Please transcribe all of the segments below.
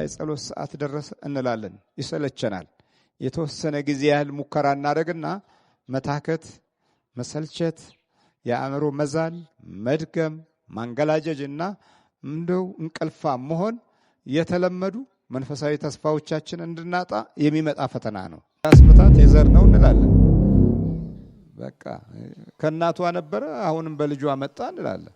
የጸሎት ሰዓት ደረሰ እንላለን። ይሰለቸናል። የተወሰነ ጊዜ ያህል ሙከራ እናደርግና መታከት፣ መሰልቸት፣ የአእምሮ መዛል፣ መድገም፣ ማንገላጀጅና እንደው እንቅልፋ መሆን የተለመዱ መንፈሳዊ ተስፋዎቻችን እንድናጣ የሚመጣ ፈተና ነው። ራስ ምታት የዘር ነው እንላለን። በቃ ከእናቷ ነበረ አሁንም በልጇ መጣ እንላለን።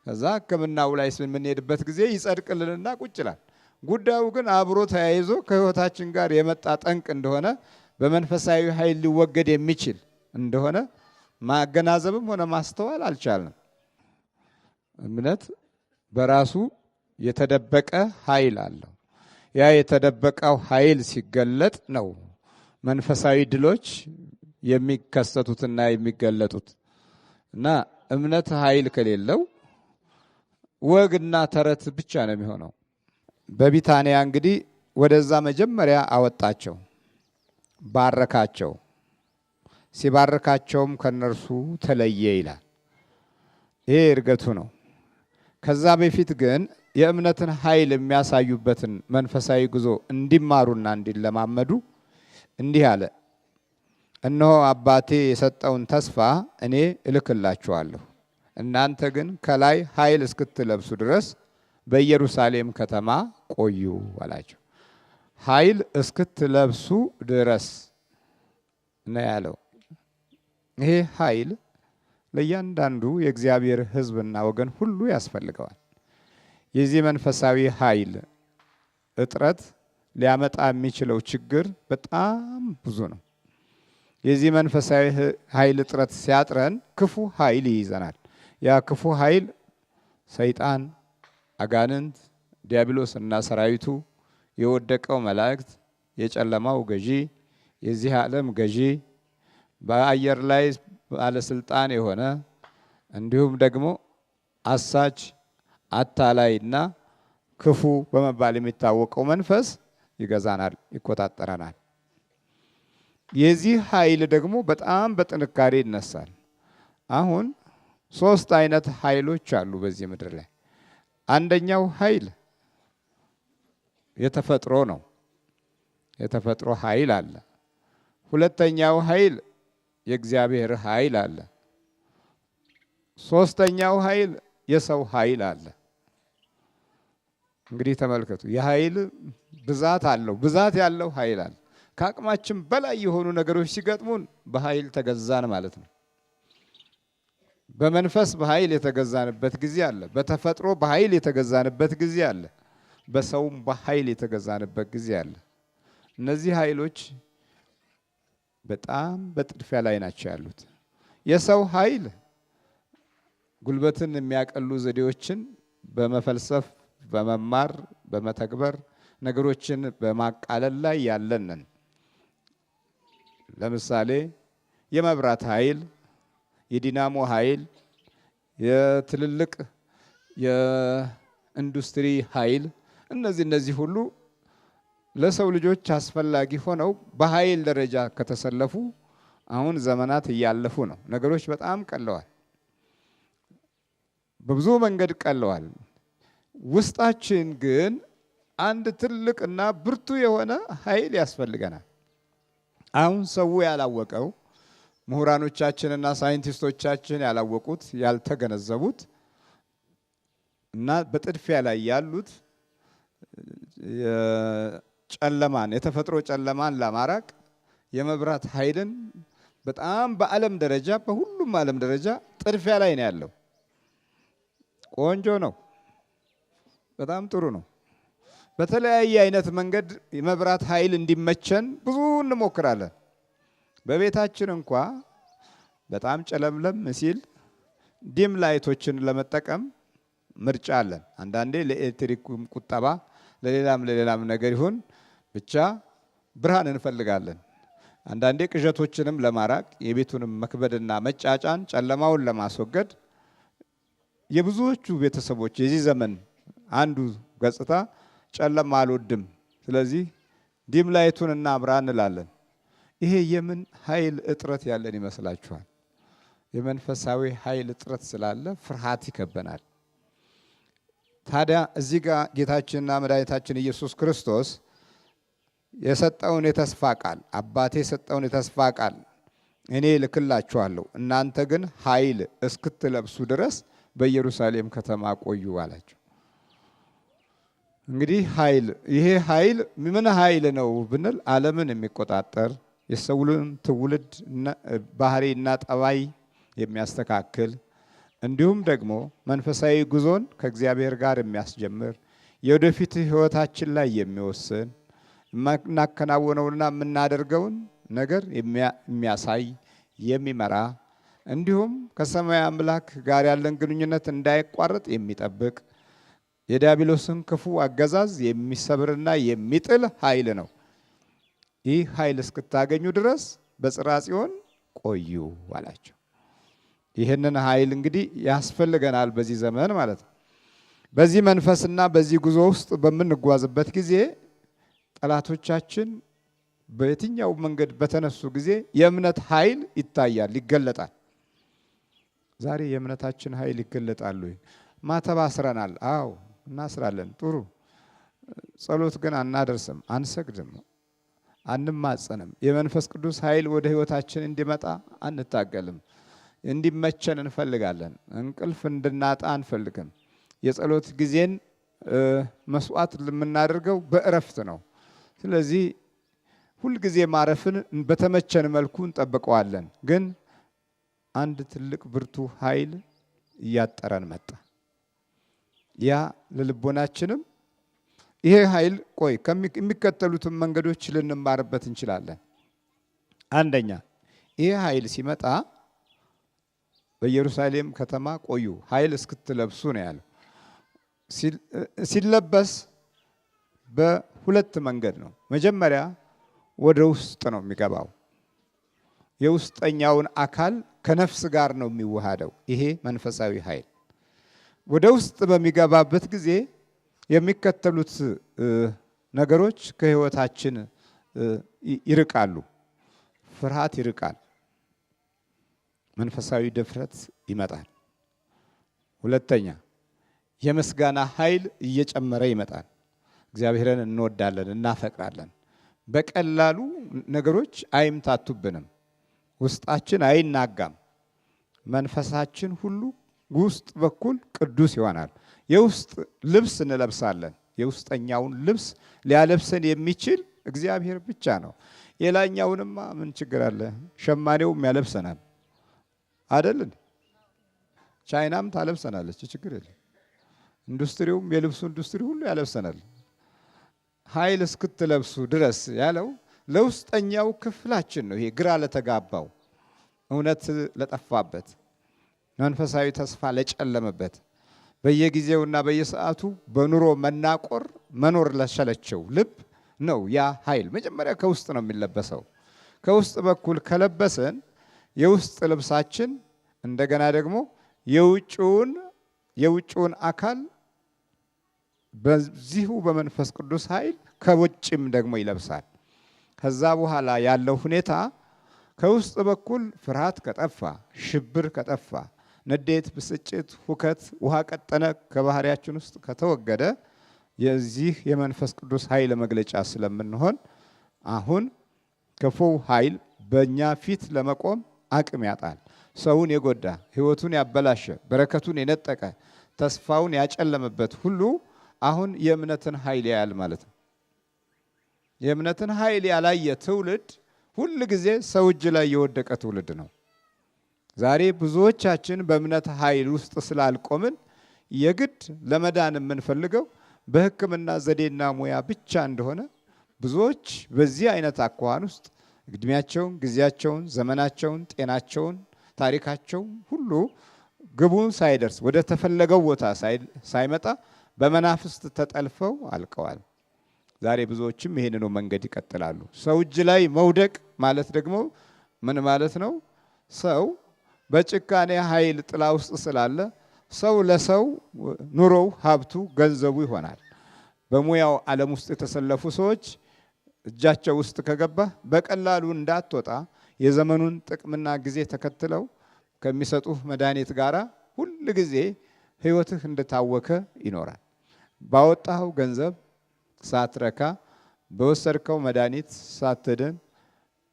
ከዛ ሕክምናው ላይ የምንሄድበት ጊዜ ይጸድቅልንና ቁጭ ይላል። ጉዳዩ ግን አብሮ ተያይዞ ከህይወታችን ጋር የመጣ ጠንቅ እንደሆነ በመንፈሳዊ ኃይል ሊወገድ የሚችል እንደሆነ ማገናዘብም ሆነ ማስተዋል አልቻልንም። እምነት በራሱ የተደበቀ ኃይል አለው። ያ የተደበቀው ኃይል ሲገለጥ ነው መንፈሳዊ ድሎች የሚከሰቱትና የሚገለጡት። እና እምነት ኃይል ከሌለው ወግና ተረት ብቻ ነው የሚሆነው። በቢታንያ እንግዲህ ወደዛ መጀመሪያ አወጣቸው፣ ባረካቸው። ሲባርካቸውም ከነርሱ ተለየ ይላል። ይሄ እርገቱ ነው። ከዛ በፊት ግን የእምነትን ኃይል የሚያሳዩበትን መንፈሳዊ ጉዞ እንዲማሩና እንዲለማመዱ እንዲህ አለ። እነሆ አባቴ የሰጠውን ተስፋ እኔ እልክላችኋለሁ። እናንተ ግን ከላይ ኃይል እስክትለብሱ ድረስ በኢየሩሳሌም ከተማ ቆዩ አላቸው። ኃይል እስክትለብሱ ድረስ ነው ያለው። ይሄ ኃይል ለእያንዳንዱ የእግዚአብሔር ሕዝብና ወገን ሁሉ ያስፈልገዋል። የዚህ መንፈሳዊ ኃይል እጥረት ሊያመጣ የሚችለው ችግር በጣም ብዙ ነው። የዚህ መንፈሳዊ ኃይል እጥረት ሲያጥረን ክፉ ኃይል ይይዘናል። ያ ክፉ ኃይል ሰይጣን፣ አጋንንት፣ ዲያብሎስ እና ሰራዊቱ፣ የወደቀው መላእክት፣ የጨለማው ገዢ፣ የዚህ ዓለም ገዢ፣ በአየር ላይ ባለስልጣን የሆነ እንዲሁም ደግሞ አሳች፣ አታላይና ክፉ በመባል የሚታወቀው መንፈስ ይገዛናል፣ ይቆጣጠረናል። የዚህ ኃይል ደግሞ በጣም በጥንካሬ ይነሳል። አሁን 3 አይነት ኃይሎች አሉ በዚህ ምድር ላይ። አንደኛው ኃይል የተፈጥሮ ነው። የተፈጥሮ ኃይል አለ። ሁለተኛው ኃይል የእግዚአብሔር ኃይል አለ። ሶስተኛው ኃይል የሰው ኃይል አለ። እንግዲህ ተመልከቱ፣ የኃይል ብዛት አለው። ብዛት ያለው ኃይል አለ። ከአቅማችን በላይ የሆኑ ነገሮች ሲገጥሙን በኃይል ተገዛን ማለት ነው። በመንፈስ በኃይል የተገዛንበት ጊዜ አለ። በተፈጥሮ በኃይል የተገዛንበት ጊዜ አለ። በሰውም በኃይል የተገዛንበት ጊዜ አለ። እነዚህ ኃይሎች በጣም በጥድፊያ ላይ ናቸው ያሉት። የሰው ኃይል ጉልበትን የሚያቀሉ ዘዴዎችን በመፈልሰፍ በመማር በመተግበር ነገሮችን በማቃለል ላይ ያለንን። ለምሳሌ የመብራት ኃይል፣ የዲናሞ ኃይል፣ የትልልቅ የኢንዱስትሪ ኃይል፣ እነዚህ ሁሉ ለሰው ልጆች አስፈላጊ ሆነው በኃይል ደረጃ ከተሰለፉ አሁን ዘመናት እያለፉ ነው። ነገሮች በጣም ቀለዋል። በብዙ መንገድ ቀለዋል። ውስጣችን ግን አንድ ትልቅና ብርቱ የሆነ ኃይል ያስፈልገናል። አሁን ሰው ያላወቀው፣ ምሁራኖቻችንና ሳይንቲስቶቻችን ያላወቁት፣ ያልተገነዘቡት እና በጥድፊያ ላይ ያሉት ጨለማን፣ የተፈጥሮ ጨለማን ለማራቅ የመብራት ኃይልን በጣም በዓለም ደረጃ በሁሉም ዓለም ደረጃ ጥድፊያ ላይ ነው ያለው። ቆንጆ ነው፣ በጣም ጥሩ ነው። በተለያየ አይነት መንገድ የመብራት ኃይል እንዲመቸን ብዙ እንሞክራለን። በቤታችን እንኳ በጣም ጨለምለም ሲል ዲም ላይቶችን ለመጠቀም ምርጫ አለን። አንዳንዴ ለኤሌክትሪክ ቁጠባ ለሌላም ነገር ይሁን ብቻ ብርሃን እንፈልጋለን። አንዳንዴ ቅዠቶችንም ለማራቅ የቤቱንም መክበድና መጫጫን ጨለማውን ለማስወገድ የብዙዎቹ ቤተሰቦች የዚህ ዘመን አንዱ ገጽታ ጨለማ አልወድም፣ ስለዚህ ዲም ላይቱን እናብራ እንላለን። ይሄ የምን ኃይል እጥረት ያለን ይመስላችኋል? የመንፈሳዊ ኃይል እጥረት ስላለ ፍርሃት ይከበናል። ታዲያ እዚህ ጋር ጌታችንና መድኃኒታችን ኢየሱስ ክርስቶስ የሰጠውን የተስፋ ቃል አባቴ የሰጠውን የተስፋ ቃል እኔ እልክላችኋለሁ እናንተ ግን ኃይል እስክትለብሱ ድረስ በኢየሩሳሌም ከተማ ቆዩ አላቸው። እንግዲህ ይሄ ኃይል ምን ኃይል ነው ብንል ዓለምን የሚቆጣጠር የሰውን ትውልድ ባህሪና ጠባይ የሚያስተካክል እንዲሁም ደግሞ መንፈሳዊ ጉዞን ከእግዚአብሔር ጋር የሚያስጀምር የወደፊት ሕይወታችን ላይ የሚወስን እናከናወነውና የምናደርገውን ነገር የሚያሳይ የሚመራ እንዲሁም ከሰማይ አምላክ ጋር ያለን ግንኙነት እንዳይቋረጥ የሚጠብቅ የዲያብሎስን ክፉ አገዛዝ የሚሰብርና የሚጥል ኃይል ነው። ይህ ኃይል እስክታገኙ ድረስ በጽርሐ ጽዮን ቆዩ አላቸው። ይህንን ኃይል እንግዲህ ያስፈልገናል በዚህ ዘመን ማለት ነው። በዚህ መንፈስና በዚህ ጉዞ ውስጥ በምንጓዝበት ጊዜ ጠላቶቻችን በየትኛው መንገድ በተነሱ ጊዜ የእምነት ኃይል ይታያል፣ ይገለጣል። ዛሬ የእምነታችን ኃይል ይገለጣል ወይ? ማተብ አስረናል። አዎ እናስራለን። ጥሩ። ጸሎት ግን አናደርስም፣ አንሰግድም፣ አንማጸንም። የመንፈስ ቅዱስ ኃይል ወደ ህይወታችን እንዲመጣ አንታገልም። እንዲመቸን እንፈልጋለን። እንቅልፍ እንድናጣ አንፈልግም። የጸሎት ጊዜን መስዋዕት የምናደርገው በእረፍት ነው። ስለዚህ ሁልጊዜ ማረፍን በተመቸን መልኩ እንጠብቀዋለን። ግን አንድ ትልቅ ብርቱ ኃይል እያጠረን መጣ። ያ ለልቦናችንም ይሄ ኃይል የሚከተሉትን መንገዶች ልንማርበት እንችላለን። አንደኛ ይሄ ኃይል ሲመጣ በኢየሩሳሌም ከተማ ቆዩ ኃይል እስክትለብሱ ነው ያለው። ሲለበስ በሁለት መንገድ ነው። መጀመሪያ ወደ ውስጥ ነው የሚገባው። የውስጠኛውን አካል ከነፍስ ጋር ነው የሚዋሃደው። ይሄ መንፈሳዊ ኃይል ወደ ውስጥ በሚገባበት ጊዜ የሚከተሉት ነገሮች ከህይወታችን ይርቃሉ። ፍርሃት ይርቃል። መንፈሳዊ ድፍረት ይመጣል። ሁለተኛ የምስጋና ኃይል እየጨመረ ይመጣል። እግዚአብሔርን እንወዳለን፣ እናፈቅራለን። በቀላሉ ነገሮች አይምታቱብንም። ውስጣችን አይናጋም። መንፈሳችን ሁሉ ውስጥ በኩል ቅዱስ ይሆናል። የውስጥ ልብስ እንለብሳለን። የውስጠኛውን ልብስ ሊያለብሰን የሚችል እግዚአብሔር ብቻ ነው። የላኛውንማ ምን ችግር አለ? ሸማኔውም ያለብሰናል አይደል? ቻይናም ታለብሰናለች፣ ችግር የለም። ኢንዱስትሪውም የልብሱ ኢንዱስትሪ ሁሉ ያለብሰናል። ኃይል እስክትለብሱ ድረስ ያለው ለውስጠኛው ክፍላችን ነው። ይሄ ግራ ለተጋባው፣ እውነት ለጠፋበት፣ መንፈሳዊ ተስፋ ለጨለመበት፣ በየጊዜውና በየሰዓቱ በኑሮ መናቆር መኖር ለሸለቸው ልብ ነው ያ ኃይል መጀመሪያ ከውስጥ ነው የሚለበሰው። ከውስጥ በኩል ከለበሰን የውስጥ ልብሳችን እንደገና ደግሞ የውጭውን አካል በዚሁ በመንፈስ ቅዱስ ኃይል ከውጭም ደግሞ ይለብሳል። ከዛ በኋላ ያለው ሁኔታ ከውስጥ በኩል ፍርሃት ከጠፋ፣ ሽብር ከጠፋ፣ ንዴት፣ ብስጭት፣ ሁከት፣ ውሃ ቀጠነ ከባህሪያችን ውስጥ ከተወገደ የዚህ የመንፈስ ቅዱስ ኃይል መግለጫ ስለምንሆን አሁን ክፉው ኃይል በእኛ ፊት ለመቆም አቅም ያጣል። ሰውን የጎዳ፣ ህይወቱን ያበላሸ፣ በረከቱን የነጠቀ፣ ተስፋውን ያጨለመበት ሁሉ አሁን የእምነትን ኃይል ያያል ማለት ነው። የእምነትን ኃይል ያላየ ትውልድ ሁል ጊዜ ሰው እጅ ላይ የወደቀ ትውልድ ነው። ዛሬ ብዙዎቻችን በእምነት ኃይል ውስጥ ስላልቆምን የግድ ለመዳን የምንፈልገው በሕክምና ዘዴና ሙያ ብቻ እንደሆነ ብዙዎች በዚህ አይነት አኳኋን ውስጥ እድሜያቸውን፣ ጊዜያቸውን፣ ዘመናቸውን፣ ጤናቸውን፣ ታሪካቸው ሁሉ ግቡን ሳይደርስ ወደ ተፈለገው ቦታ ሳይመጣ በመናፍስት ተጠልፈው አልቀዋል። ዛሬ ብዙዎችም ይሄንኑ መንገድ ይቀጥላሉ። ሰው እጅ ላይ መውደቅ ማለት ደግሞ ምን ማለት ነው? ሰው በጭካኔ ኃይል ጥላ ውስጥ ስላለ ሰው ለሰው ኑሮው፣ ሀብቱ፣ ገንዘቡ ይሆናል። በሙያው ዓለም ውስጥ የተሰለፉ ሰዎች እጃቸው ውስጥ ከገባ በቀላሉ እንዳትወጣ የዘመኑን ጥቅምና ጊዜ ተከትለው ከሚሰጡህ መድኃኒት ጋራ ሁል ጊዜ ህይወትህ እንደታወከ ይኖራል። ባወጣው ገንዘብ ሳትረካ በወሰድከው መድኃኒት ሳትድን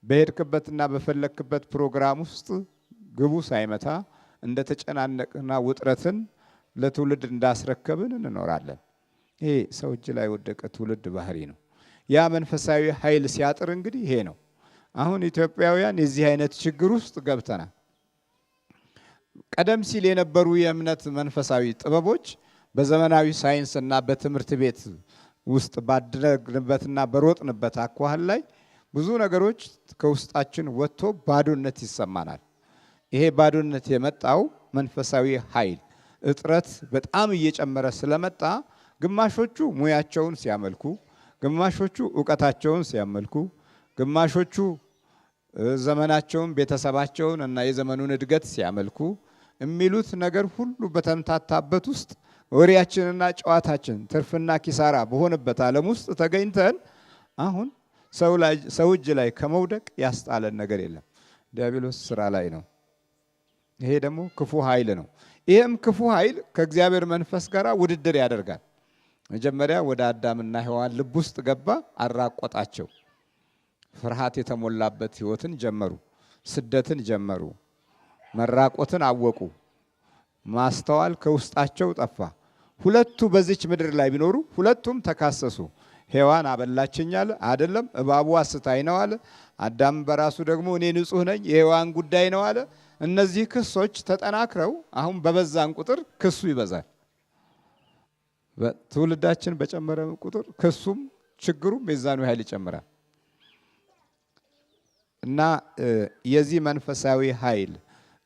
በሄድክበትና በፈለክበት ፕሮግራም ውስጥ ግቡ ሳይመታ እንደተጨናነቅና ውጥረትን ለትውልድ እንዳስረከብን እንኖራለን። ይሄ ሰው እጅ ላይ ወደቀ ትውልድ ባህሪ ነው። ያ መንፈሳዊ ኃይል ሲያጥር እንግዲህ ይሄ ነው። አሁን ኢትዮጵያውያን የዚህ አይነት ችግር ውስጥ ገብተናል። ቀደም ሲል የነበሩ የእምነት መንፈሳዊ ጥበቦች በዘመናዊ ሳይንስና በትምህርት ቤት ውስጥ ባደረግንበትና በሮጥንበት አኳኋን ላይ ብዙ ነገሮች ከውስጣችን ወጥቶ ባዶነት ይሰማናል። ይሄ ባዶነት የመጣው መንፈሳዊ ኃይል እጥረት በጣም እየጨመረ ስለመጣ ግማሾቹ ሙያቸውን ሲያመልኩ፣ ግማሾቹ ዕውቀታቸውን ሲያመልኩ፣ ግማሾቹ ዘመናቸውን ቤተሰባቸውን እና የዘመኑን እድገት ሲያመልኩ የሚሉት ነገር ሁሉ በተምታታበት ውስጥ ወሬያችንና ጨዋታችን ትርፍና ኪሳራ በሆነበት ዓለም ውስጥ ተገኝተን አሁን ሰው እጅ ላይ ከመውደቅ ያስጣለን ነገር የለም። ዲያብሎስ ስራ ላይ ነው። ይሄ ደግሞ ክፉ ኃይል ነው። ይሄም ክፉ ኃይል ከእግዚአብሔር መንፈስ ጋር ውድድር ያደርጋል። መጀመሪያ ወደ አዳምና ሔዋን ልብ ውስጥ ገባ፣ አራቆጣቸው። ፍርሃት የተሞላበት ህይወትን ጀመሩ፣ ስደትን ጀመሩ፣ መራቆትን አወቁ። ማስተዋል ከውስጣቸው ጠፋ። ሁለቱ በዚች ምድር ላይ ቢኖሩ ሁለቱም ተካሰሱ። ሔዋን አበላችኝ አለ አይደለም፣ እባቡ አስታኝ ነው አለ። አዳም በራሱ ደግሞ እኔ ንጹህ ነኝ የሔዋን ጉዳይ ነው አለ። እነዚህ ክሶች ተጠናክረው አሁን በበዛን ቁጥር ክሱ ይበዛል። ትውልዳችን በጨመረ ቁጥር ክሱም ችግሩም የዛኑ ኃይል ይጨምራል። እና የዚህ መንፈሳዊ ኃይል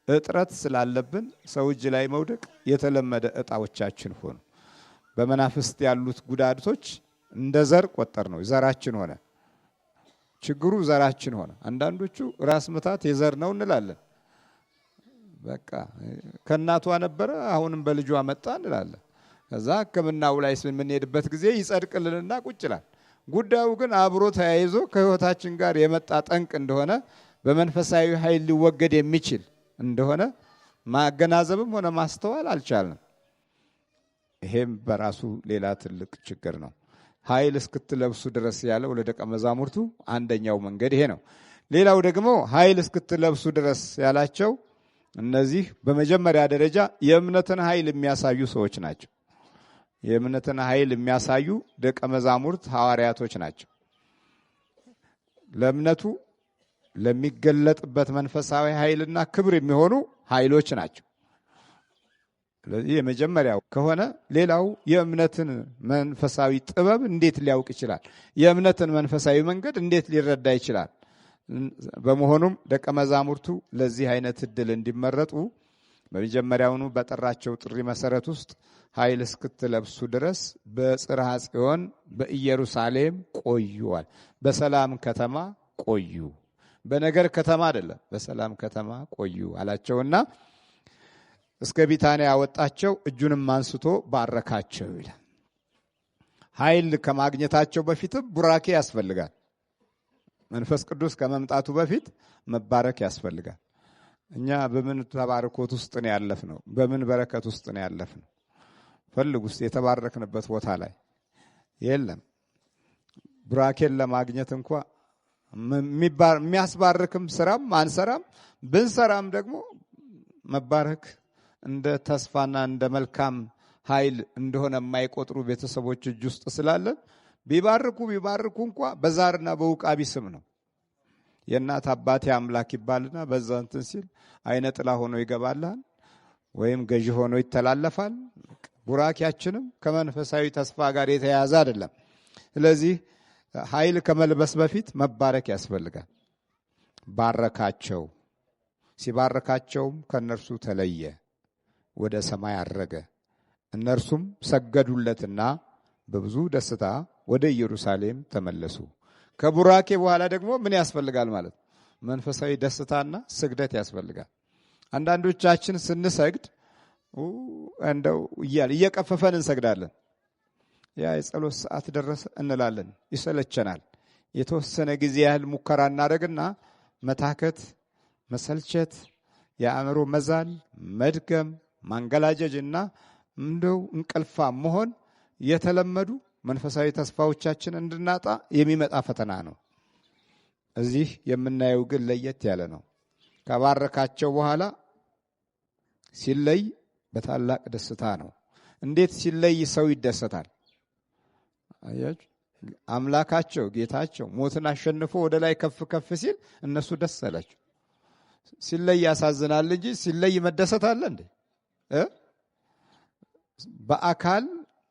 እጥረት ስላለብን ሰው እጅ ላይ መውደቅ የተለመደ እጣዎቻችን ሆኑ። በመናፍስት ያሉት ጉዳቶች እንደ ዘር ቆጠር ነው። ዘራችን ሆነ፣ ችግሩ ዘራችን ሆነ። አንዳንዶቹ ራስ ምታት የዘር ነው እንላለን። በቃ ከእናቷ ነበረ አሁንም በልጇ መጣ እንላለን። ከዛ ሕክምናው ላይ የምንሄድበት ጊዜ ይጸድቅልንና ቁጭ ይላል። ጉዳዩ ግን አብሮ ተያይዞ ከህይወታችን ጋር የመጣ ጠንቅ እንደሆነ በመንፈሳዊ ኃይል ሊወገድ የሚችል እንደሆነ ማገናዘብም ሆነ ማስተዋል አልቻልንም። ይሄም በራሱ ሌላ ትልቅ ችግር ነው። ኃይል እስክትለብሱ ድረስ ያለው ለደቀ መዛሙርቱ አንደኛው መንገድ ይሄ ነው። ሌላው ደግሞ ኃይል እስክትለብሱ ድረስ ያላቸው እነዚህ በመጀመሪያ ደረጃ የእምነትን ኃይል የሚያሳዩ ሰዎች ናቸው። የእምነትን ኃይል የሚያሳዩ ደቀ መዛሙርት ሐዋርያቶች ናቸው። ለእምነቱ ለሚገለጥበት መንፈሳዊ ኃይልና ክብር የሚሆኑ ኃይሎች ናቸው። ስለዚህ የመጀመሪያው ከሆነ ሌላው የእምነትን መንፈሳዊ ጥበብ እንዴት ሊያውቅ ይችላል? የእምነትን መንፈሳዊ መንገድ እንዴት ሊረዳ ይችላል? በመሆኑም ደቀ መዛሙርቱ ለዚህ አይነት እድል እንዲመረጡ በመጀመሪያውኑ በጠራቸው ጥሪ መሰረት ውስጥ ኃይል እስክትለብሱ ድረስ በጽርሐ ጽዮን በኢየሩሳሌም ቆዩዋል። በሰላም ከተማ ቆዩ። በነገር ከተማ አይደለም፣ በሰላም ከተማ ቆዩ አላቸውና እስከ ቢታንያ ያወጣቸው፣ እጁንም አንስቶ ባረካቸው ይላል። ኃይል ከማግኘታቸው በፊትም ቡራኬ ያስፈልጋል። መንፈስ ቅዱስ ከመምጣቱ በፊት መባረክ ያስፈልጋል። እኛ በምን ተባረኮት ውስጥ ነው ያለፍነው? በምን በረከት ውስጥ ነው ያለፍነው? ፈልጉ ውስጥ የተባረክንበት ቦታ ላይ የለም። ቡራኬን ለማግኘት እንኳ የሚያስባርክም ስራም አንሰራም። ብንሰራም ደግሞ መባረክ እንደ ተስፋና እንደ መልካም ኃይል እንደሆነ የማይቆጥሩ ቤተሰቦች እጅ ውስጥ ስላለን ቢባርኩ እንኳ በዛርና በውቃቢ ስም ነው። የእናት አባቴ አምላክ ይባልና በዛ እንትን ሲል አይነ ጥላ ሆኖ ይገባላል ወይም ገዢ ሆኖ ይተላለፋል። ቡራኪያችንም ከመንፈሳዊ ተስፋ ጋር የተያያዘ አይደለም። ስለዚህ ኃይል ከመልበስ በፊት መባረክ ያስፈልጋል። ባረካቸው። ሲባረካቸውም ከነርሱ ተለየ፣ ወደ ሰማይ አረገ። እነርሱም ሰገዱለትና በብዙ ደስታ ወደ ኢየሩሳሌም ተመለሱ። ከቡራኬ በኋላ ደግሞ ምን ያስፈልጋል ማለት? መንፈሳዊ ደስታና ስግደት ያስፈልጋል። አንዳንዶቻችን ስንሰግድ እንደው እየቀፈፈን እንሰግዳለን። ያ የጸሎት ሰዓት ደረሰ እንላለን፣ ይሰለቸናል። የተወሰነ ጊዜ ያህል ሙከራ እናደርግና መታከት፣ መሰልቸት፣ የአእምሮ መዛል፣ መድገም፣ ማንገላጀጅና እንደው እንቅልፋ መሆን የተለመዱ መንፈሳዊ ተስፋዎቻችን እንድናጣ የሚመጣ ፈተና ነው። እዚህ የምናየው ግን ለየት ያለ ነው። ከባረካቸው በኋላ ሲለይ በታላቅ ደስታ ነው። እንዴት ሲለይ ሰው ይደሰታል? አያችሁ፣ አምላካቸው ጌታቸው ሞትን አሸንፎ ወደ ላይ ከፍ ከፍ ሲል እነሱ ደስ አላቸው። ሲለይ ያሳዝናል እንጂ ሲለይ መደሰት አለ እንዴ?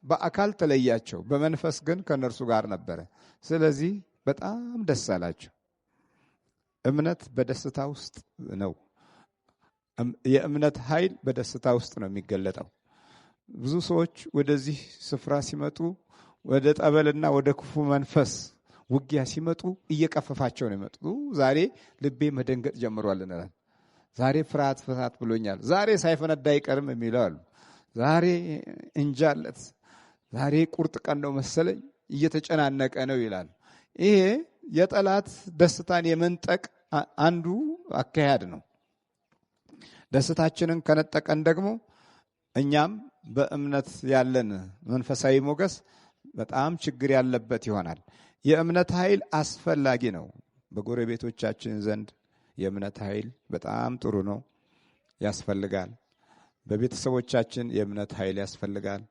በአካል ተለያቸው፣ በመንፈስ ግን ከነርሱ ጋር ነበረ። ስለዚህ በጣም ደስ አላቸው። እምነት በደስታ ውስጥ ነው። የእምነት ኃይል በደስታ ውስጥ ነው የሚገለጠው። ብዙ ሰዎች ወደዚህ ስፍራ ሲመጡ ወደ ጠበልና ወደ ክፉ መንፈስ ውጊያ ሲመጡ እየቀፈፋቸው ነው የሚመጡ። ዛሬ ልቤ መደንገጥ ጀምሯል እንላለን። ዛሬ ፍርሃት ብሎኛል፣ ዛሬ ሳይፈነዳ አይቀርም የሚለው አሉ። ዛሬ እንጃለት፣ ዛሬ ቁርጥ ቀን ነው መሰለኝ፣ እየተጨናነቀ ነው ይላል። ይሄ የጠላት ደስታን የመንጠቅ አንዱ አካሄድ ነው። ደስታችንን ከነጠቀን ደግሞ እኛም በእምነት ያለን መንፈሳዊ ሞገስ በጣም ችግር ያለበት ይሆናል። የእምነት ኃይል አስፈላጊ ነው። በጎረቤቶቻችን ዘንድ የእምነት ኃይል በጣም ጥሩ ነው፣ ያስፈልጋል። በቤተሰቦቻችን የእምነት ኃይል ያስፈልጋል።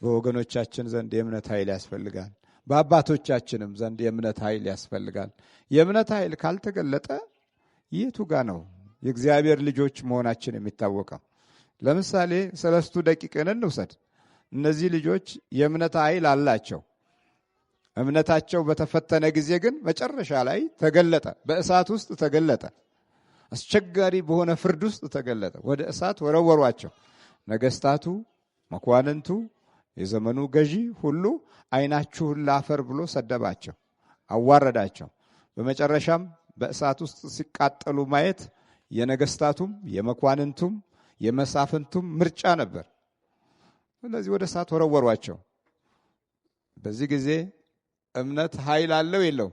በወገኖቻችን ዘንድ የእምነት ኃይል ያስፈልጋል። በአባቶቻችንም ዘንድ የእምነት ኃይል ያስፈልጋል። የእምነት ኃይል ካልተገለጠ የቱ ጋ ነው የእግዚአብሔር ልጆች መሆናችን የሚታወቀው? ለምሳሌ 3 ደቂቅን እንውሰድ። እነዚህ ልጆች የእምነት ኃይል አላቸው። እምነታቸው በተፈተነ ጊዜ ግን መጨረሻ ላይ ተገለጠ። በእሳት ውስጥ ተገለጠ። አስቸጋሪ በሆነ ፍርድ ውስጥ ተገለጠ። ወደ እሳት ወረወሯቸው። ነገስታቱ፣ መኳንንቱ፣ የዘመኑ ገዢ ሁሉ ዓይናችሁን ላፈር ብሎ ሰደባቸው፣ አዋረዳቸው። በመጨረሻም በእሳት ውስጥ ሲቃጠሉ ማየት የነገስታቱም የመኳንንቱም የመሳፍንቱም ምርጫ ነበር። ስለዚህ ወደ እሳት ወረወሯቸው። በዚህ ጊዜ እምነት ኃይል አለው የለው?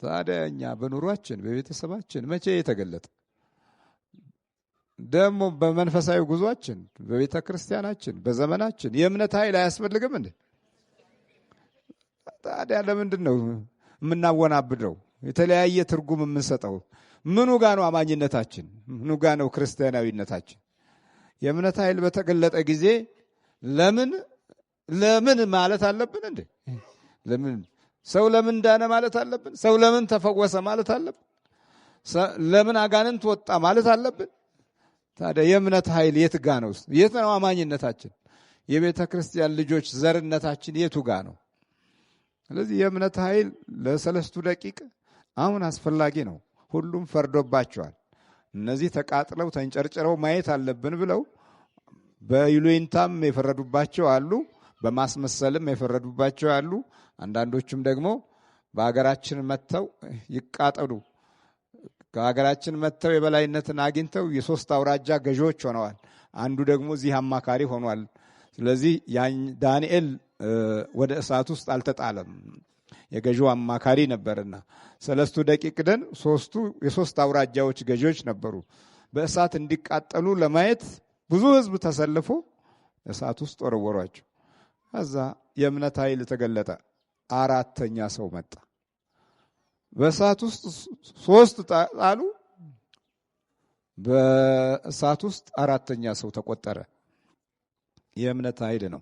ታዲያ እኛ በኑሯችን በቤተሰባችን መቼ የተገለጠ? ደግሞ በመንፈሳዊ ጉዟችን በቤተ ክርስቲያናችን በዘመናችን የእምነት ኃይል አያስፈልግም እንዴ? ታዲያ ለምንድን ነው የምናወናብደው? የተለያየ ትርጉም የምንሰጠው? ምኑ ጋ ነው አማኝነታችን? ምኑ ጋ ነው ክርስቲያናዊነታችን? የእምነት ኃይል በተገለጠ ጊዜ ለምን ማለት አለብን እንዴ? ለምን ሰው ለምን ዳነ ማለት አለብን? ሰው ለምን ተፈወሰ ማለት አለብን? ለምን አጋንንት ወጣ ማለት አለብን? ታዲያ የእምነት ኃይል የት ጋ ነው? የት ነው አማኝነታችን? የቤተ ክርስቲያን ልጆች ዘርነታችን የቱ ጋ ነው? ስለዚህ የእምነት ኃይል ለ3 ደቂቅ አሁን አስፈላጊ ነው። ሁሉም ፈርዶባቸዋል። እነዚህ ተቃጥለው ተንጨርጭረው ማየት አለብን ብለው በይሉኝታም የፈረዱባቸው አሉ፣ በማስመሰልም የፈረዱባቸው አሉ። አንዳንዶቹም ደግሞ በሀገራችን መጥተው ይቃጠሉ፣ ከሀገራችን መጥተው የበላይነትን አግኝተው የ3 አውራጃ ገዢዎች ሆነዋል። አንዱ ደግሞ እዚህ አማካሪ ሆኗል። ስለዚህ ዳንኤል ወደ እሳት ውስጥ አልተጣለም፣ የገዢው አማካሪ ነበርና 3 ደቂቅ ደን የ3 አውራጃዎች ገዢዎች ነበሩ። በእሳት እንዲቃጠሉ ለማየት ብዙ ሕዝብ ተሰልፎ እሳት ውስጥ ወረወሯቸው። ከዛ የእምነት ኃይል ተገለጠ። 4ተኛ ሰው መጣ። በእሳት ውስጥ 3 ጣሉ። በእሳት ውስጥ 4ተኛ ሰው ተቆጠረ። የእምነት ኃይል ነው።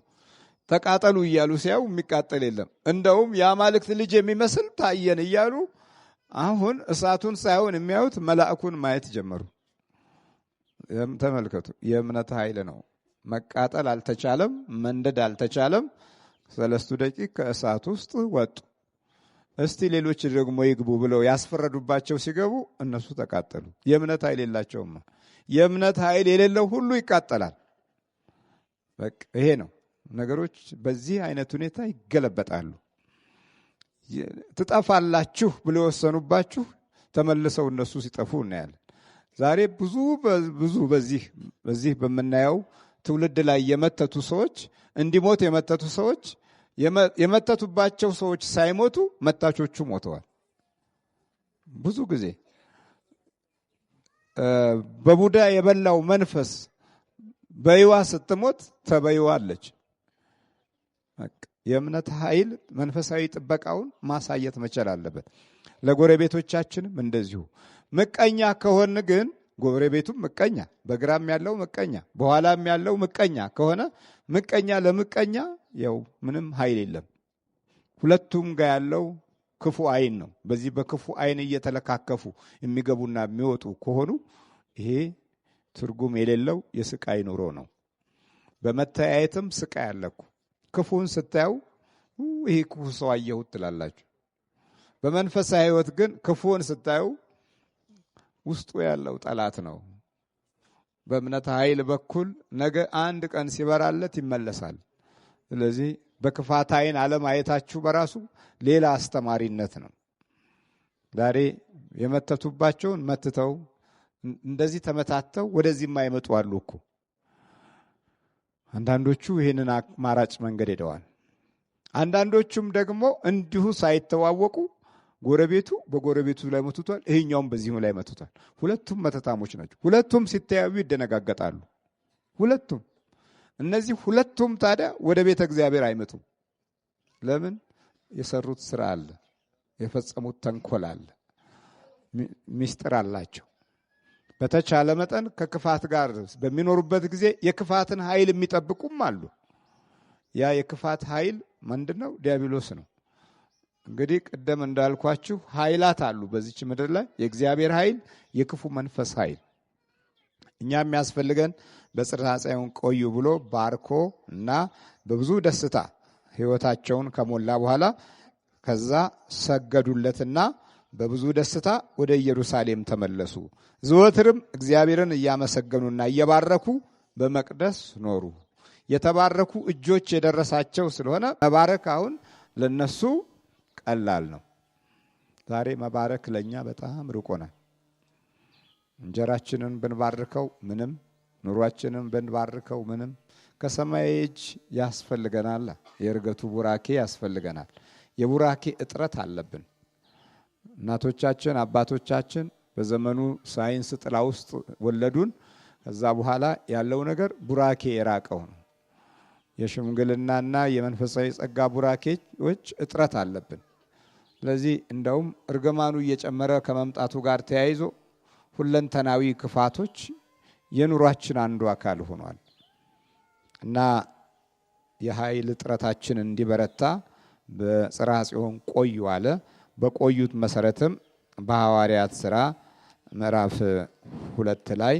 ተቃጠሉ እያሉ ሲያዩ የሚቃጠል የለም። እንደውም የአማልክት ልጅ የሚመስል ታየን እያሉ አሁን እሳቱን ሳይሆን የሚያዩት መልአኩን ማየት ጀመሩ። ተመልከቱ፣ የእምነት ኃይል ነው። መቃጠል አልተቻለም፣ መንደድ አልተቻለም። 3 ደቂቅ ከእሳት ውስጥ ወጡ። እስቲ ሌሎች ደግሞ ይግቡ ብለው ያስፈረዱባቸው ሲገቡ እነሱ ተቃጠሉ። የእምነት ኃይል የላቸውም። የእምነት ኃይል የሌለው ሁሉ ይቃጠላል። በቃ ይሄ ነው። ነገሮች በዚህ አይነት ሁኔታ ይገለበጣሉ። ትጠፋላችሁ ብለው የወሰኑባችሁ ተመልሰው እነሱ ሲጠፉ እናያለን። ዛሬ ብዙ በዚህ በምናየው ትውልድ ላይ የመተቱ ሰዎች እንዲሞት የመተቱ ሰዎች የመተቱባቸው ሰዎች ሳይሞቱ መታቾቹ ሞተዋል። ብዙ ጊዜ በቡዳ የበላው መንፈስ በይዋ ስትሞት ተበይዋለች። የእምነት ኃይል መንፈሳዊ ጥበቃውን ማሳየት መቻል አለበት። ለጎረቤቶቻችንም እንደዚሁ። ምቀኛ ከሆነ ግን ጎረቤቱም ምቀኛ፣ በግራም ያለው ምቀኛ፣ በኋላም ያለው ምቀኛ ከሆነ ምቀኛ ለምቀኛ ያው ምንም ኃይል የለም። ሁለቱም ጋር ያለው ክፉ አይን ነው። በዚህ በክፉ አይን እየተለካከፉ የሚገቡና የሚወጡ ከሆኑ ይሄ ትርጉም የሌለው የስቃይ ኑሮ ነው። በመተያየትም ስቃይ አለኩ። ክፉን ስታዩ ይሄ ክፉ ሰው አየሁት ትላላችሁ። በመንፈሳዊ ሕይወት ግን ክፉን ስታዩ ውስጡ ያለው ጠላት ነው። በእምነት ኃይል በኩል ነገ አንድ ቀን ሲበራለት ይመለሳል። ስለዚህ በክፋት አይን አለማየታችሁ በራሱ ሌላ አስተማሪነት ነው። ዛሬ የመተቱባቸውን መትተው እንደዚህ ተመታተው ወደዚህ የማይመጡ አሉ እኮ። አንዳንዶቹ ይህንን አማራጭ መንገድ ሄደዋል። አንዳንዶቹም ደግሞ እንዲሁ ሳይተዋወቁ ጎረቤቱ በጎረቤቱ ላይ መትቷል፣ ይሄኛውም በዚሁ ላይ መትቷል። ሁለቱም መተታሞች ናቸው። ሁለቱም ሲተያዩ ይደነጋገጣሉ። ሁለቱም እነዚህ ሁለቱም ታዲያ ወደ ቤተ እግዚአብሔር አይመጡም። ለምን? የሰሩት ስራ አለ፣ የፈጸሙት ተንኮል አለ፣ ሚስጥር አላቸው። በተቻለ መጠን ከክፋት ጋር በሚኖሩበት ጊዜ የክፋትን ኃይል የሚጠብቁም አሉ። ያ የክፋት ኃይል ምንድነው? ዲያብሎስ ነው። እንግዲህ ቀደም እንዳልኳችሁ ኃይላት አሉ በዚች ምድር ላይ፣ የእግዚአብሔር ኃይል፣ የክፉ መንፈስ ኃይል። እኛ የሚያስፈልገን በጽርሐ ጽዮን ቆዩ ብሎ ባርኮ እና በብዙ ደስታ ሕይወታቸውን ከሞላ በኋላ ከዛ ሰገዱለትና በብዙ ደስታ ወደ ኢየሩሳሌም ተመለሱ። ዘወትርም እግዚአብሔርን እያመሰገኑና እየባረኩ በመቅደስ ኖሩ። የተባረኩ እጆች የደረሳቸው ስለሆነ መባረክ አሁን ለነሱ ቀላል ነው። ዛሬ መባረክ ለኛ በጣም ርቆናል። እንጀራችንን ብንባርከው ምንም፣ ኑሯችንን ብንባርከው ምንም፣ ከሰማይ እጅ ያስፈልገናል። የእርገቱ ቡራኬ ያስፈልገናል። የቡራኬ እጥረት አለብን። እናቶቻችን አባቶቻችን በዘመኑ ሳይንስ ጥላ ውስጥ ወለዱን። ከዛ በኋላ ያለው ነገር ቡራኬ የራቀው ነው። የሽምግልናና የመንፈሳዊ ጸጋ ቡራኬዎች እጥረት አለብን። ስለዚህ እንደውም እርግማኑ እየጨመረ ከመምጣቱ ጋር ተያይዞ ሁለንተናዊ ክፋቶች የኑሯችን አንዱ አካል ሆኗል እና የኃይል እጥረታችን እንዲበረታ በጽርሐ ጽዮን ቆዩ አለ። በቆዩት መሰረትም በሐዋርያት ሥራ ምዕራፍ 2 ላይ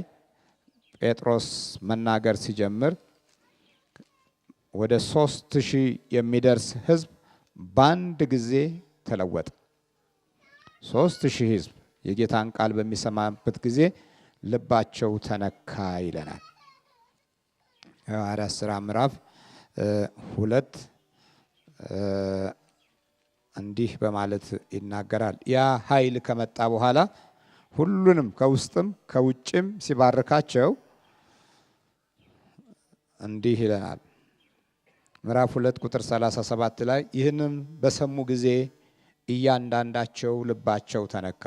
ጴጥሮስ መናገር ሲጀምር ወደ 3000 የሚደርስ ሕዝብ በአንድ ጊዜ ተለወጠ። 3000 ሕዝብ የጌታን ቃል በሚሰማበት ጊዜ ልባቸው ተነካ ይለናል። የሐዋርያት ሥራ ምዕራፍ 2 እንዲህ በማለት ይናገራል። ያ ኃይል ከመጣ በኋላ ሁሉንም ከውስጥም ከውጭም ሲባርካቸው እንዲህ ይለናል። ምዕራፍ 2 ቁጥር 37 ላይ ይህንም በሰሙ ጊዜ እያንዳንዳቸው ልባቸው ተነካ።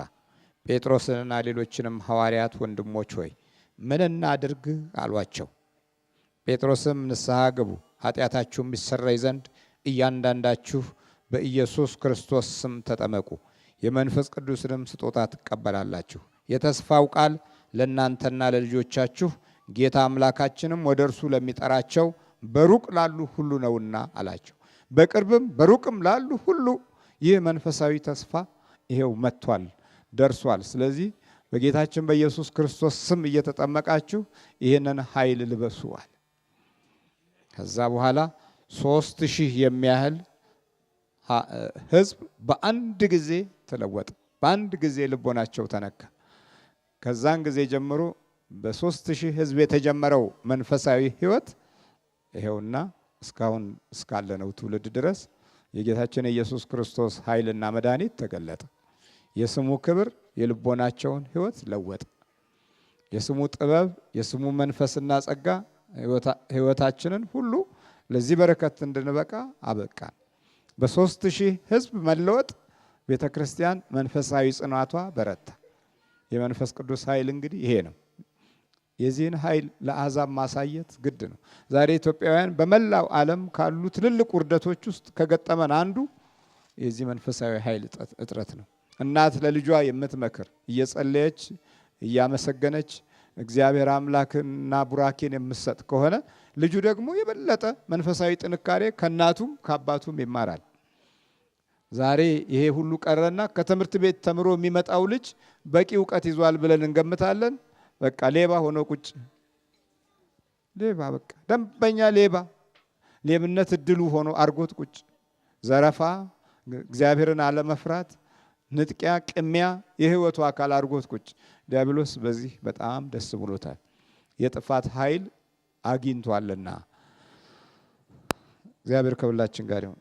ጴጥሮስንና ሌሎችንም ሐዋርያት ወንድሞች ሆይ ምን እናድርግ አሏቸው። ጴጥሮስም ንስሐ ግቡ፣ ኃጢአታችሁም ይሰረይ ዘንድ እያንዳንዳችሁ በኢየሱስ ክርስቶስ ስም ተጠመቁ፣ የመንፈስ ቅዱስንም ስጦታ ትቀበላላችሁ። የተስፋው ቃል ለእናንተና ለልጆቻችሁ ጌታ አምላካችንም ወደ እርሱ ለሚጠራቸው በሩቅ ላሉ ሁሉ ነውና አላቸው። በቅርብም በሩቅም ላሉ ሁሉ ይህ መንፈሳዊ ተስፋ ይሄው መጥቷል፣ ደርሷል። ስለዚህ በጌታችን በኢየሱስ ክርስቶስ ስም እየተጠመቃችሁ ይህንን ኃይል ልበሱዋል። ከዛ በኋላ 3000 የሚያህል ሕዝብ በአንድ ጊዜ ተለወጠ። በአንድ ጊዜ ልቦናቸው ተነካ። ከዛን ጊዜ ጀምሮ በ3000 ሕዝብ የተጀመረው መንፈሳዊ ሕይወት ይሄውና እስካሁን እስካለነው ትውልድ ድረስ የጌታችን የኢየሱስ ክርስቶስ ኃይልና መድኃኒት ተገለጠ። የስሙ ክብር የልቦናቸውን ሕይወት ለወጠ። የስሙ ጥበብ፣ የስሙ መንፈስና ጸጋ ሕይወታችንን ሁሉ ለዚህ በረከት እንድንበቃ አበቃን። በ3000 ሕዝብ መለወጥ ቤተ ክርስቲያን መንፈሳዊ ጽናቷ በረታ። የመንፈስ ቅዱስ ኃይል እንግዲህ ይሄ ነው። የዚህን ኃይል ለአሕዛብ ማሳየት ግድ ነው። ዛሬ ኢትዮጵያውያን በመላው ዓለም ካሉ ትልልቅ ውርደቶች ውስጥ ከገጠመን አንዱ የዚህ መንፈሳዊ ኃይል እጥረት ነው። እናት ለልጇ የምትመክር እየጸለየች እያመሰገነች እግዚአብሔር አምላክና ቡራኬን የምትሰጥ ከሆነ ልጁ ደግሞ የበለጠ መንፈሳዊ ጥንካሬ ከእናቱም ከአባቱም ይማራል። ዛሬ ይሄ ሁሉ ቀረና ከትምህርት ቤት ተምሮ የሚመጣው ልጅ በቂ ዕውቀት ይዟል ብለን እንገምታለን። በቃ ሌባ ሆኖ ቁጭ ሌባ በቃ ደንበኛ ሌባ ሌብነት እድሉ ሆኖ አርጎት ቁጭ ዘረፋ እግዚአብሔርን አለመፍራት ንጥቂያ ቅሚያ የህይወቱ አካል አርጎት ቁጭ ዲያብሎስ በዚህ በጣም ደስ ብሎታል የጥፋት ኃይል አግኝቷልና እግዚአብሔር ከሁላችን ጋር ይሁን